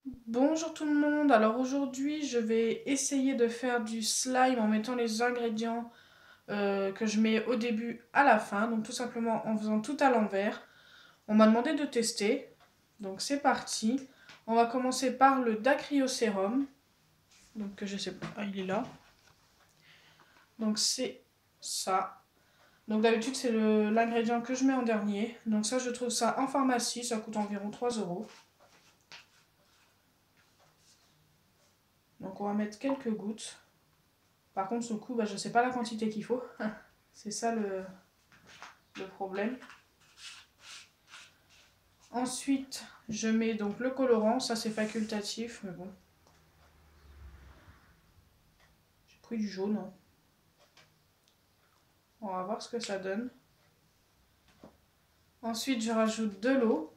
Bonjour tout le monde, alors aujourd'hui je vais essayer de faire du slime en mettant les ingrédients que je mets au début à la fin, donc tout simplement en faisant tout à l'envers. On m'a demandé de tester, donc c'est parti. On va commencer par le dacryocérum, donc je sais pas, ah, il est là. Donc c'est ça. Donc d'habitude c'est l'ingrédient que je mets en dernier, donc ça je trouve ça en pharmacie, ça coûte environ 3 €. Donc on va mettre quelques gouttes. Par contre, sur le coup, je ne sais pas la quantité qu'il faut. C'est ça le problème. Ensuite, je mets donc le colorant. Ça, c'est facultatif, mais bon. J'ai pris du jaune. On va voir ce que ça donne. Ensuite, je rajoute de l'eau.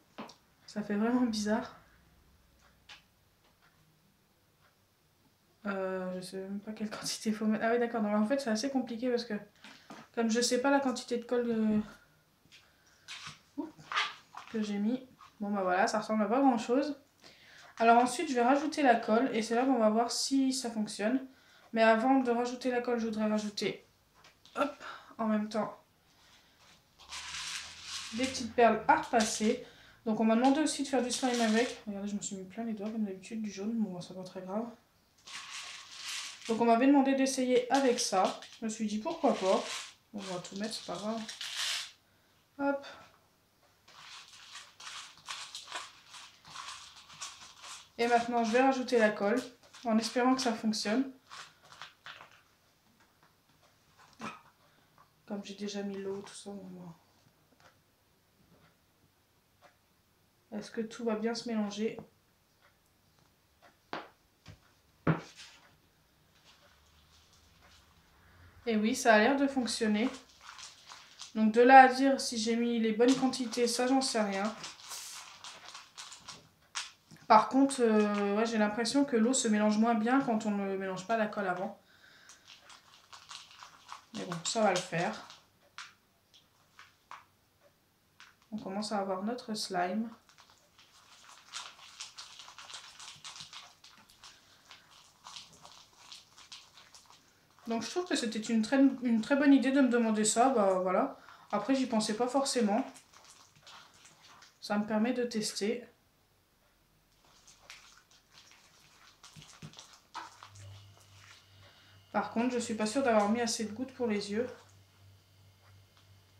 Ça fait vraiment bizarre. Je sais même pas quelle quantité il faut mettre. Ah oui, d'accord. En fait, c'est assez compliqué parce que comme je sais pas la quantité de colle que j'ai mis, bon bah voilà, ça ressemble à pas grand chose. Alors ensuite, je vais rajouter la colle et c'est là qu'on va voir si ça fonctionne. Mais avant de rajouter la colle, je voudrais rajouter, hop, en même temps, des petites perles à repasser. Donc on m'a demandé aussi de faire du slime avec. Regardez, je me suis mis plein les doigts comme d'habitude, du jaune. Bon, c'est pas très grave. Donc on m'avait demandé d'essayer avec ça. Je me suis dit pourquoi pas. On va tout mettre, c'est pas grave. Hop. Et maintenant, je vais rajouter la colle en espérant que ça fonctionne. Comme j'ai déjà mis l'eau, tout ça, est-ce que tout va bien se mélanger? Et oui, ça a l'air de fonctionner. Donc de là à dire si j'ai mis les bonnes quantités, ça j'en sais rien. Par contre, ouais, j'ai l'impression que l'eau se mélange moins bien quand on ne mélange pas la colle avant. Mais bon, ça va le faire. On commence à avoir notre slime. Donc je trouve que c'était une très bonne idée de me demander ça, bah voilà. Après j'y pensais pas forcément. Ça me permet de tester. Par contre, je suis pas sûre d'avoir mis assez de gouttes pour les yeux.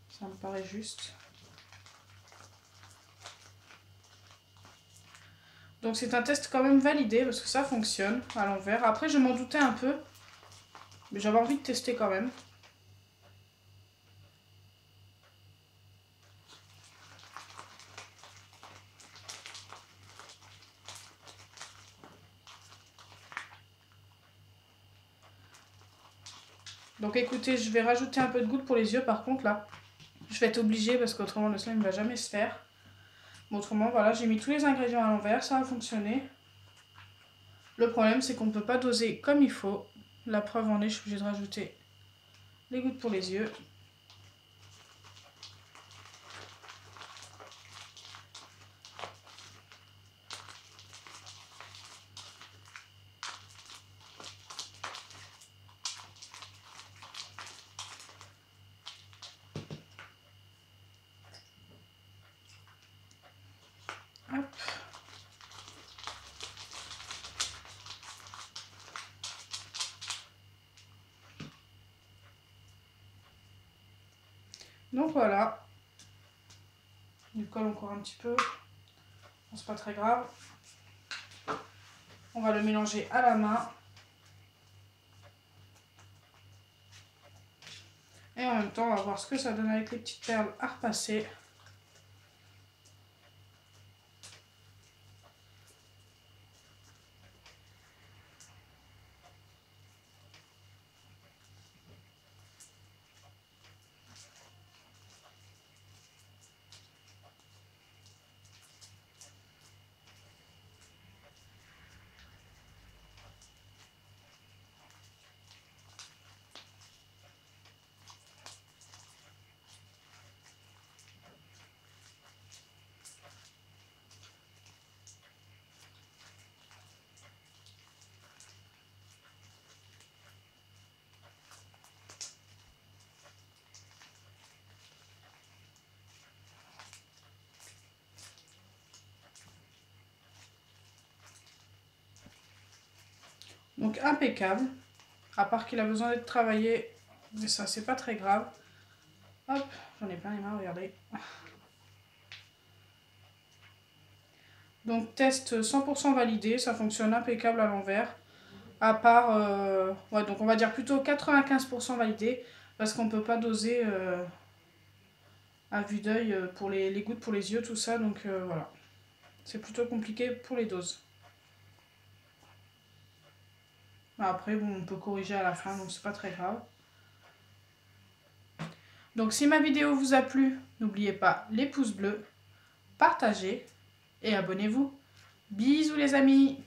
Ça me paraît juste. Donc c'est un test quand même validé parce que ça fonctionne à l'envers. Après je m'en doutais un peu, mais j'avais envie de tester quand même. Donc écoutez, je vais rajouter un peu de goutte pour les yeux par contre là. Je vais être obligée parce qu'autrement le slime ne va jamais se faire. Bon, autrement voilà, j'ai mis tous les ingrédients à l'envers, ça a fonctionné. Le problème c'est qu'on ne peut pas doser comme il faut. La preuve en est, je suis obligée de rajouter les gouttes pour les yeux. Hop. Donc voilà. Il colle encore un petit peu. Bon, c'est pas très grave. On va le mélanger à la main. Et en même temps, on va voir ce que ça donne avec les petites perles à repasser. Donc impeccable. À part qu'il a besoin d'être travaillé. Mais ça, c'est pas très grave. Hop, j'en ai plein les mains, regardez. Donc test 100% validé, ça fonctionne impeccable à l'envers. À part, ouais, donc on va dire plutôt 95% validé. Parce qu'on ne peut pas doser à vue d'œil pour les gouttes pour les yeux, tout ça. Donc voilà, c'est plutôt compliqué pour les doses. Après, bon, on peut corriger à la fin, donc c'est pas très grave. Donc si ma vidéo vous a plu, n'oubliez pas les pouces bleus, partagez et abonnez-vous. Bisous les amis!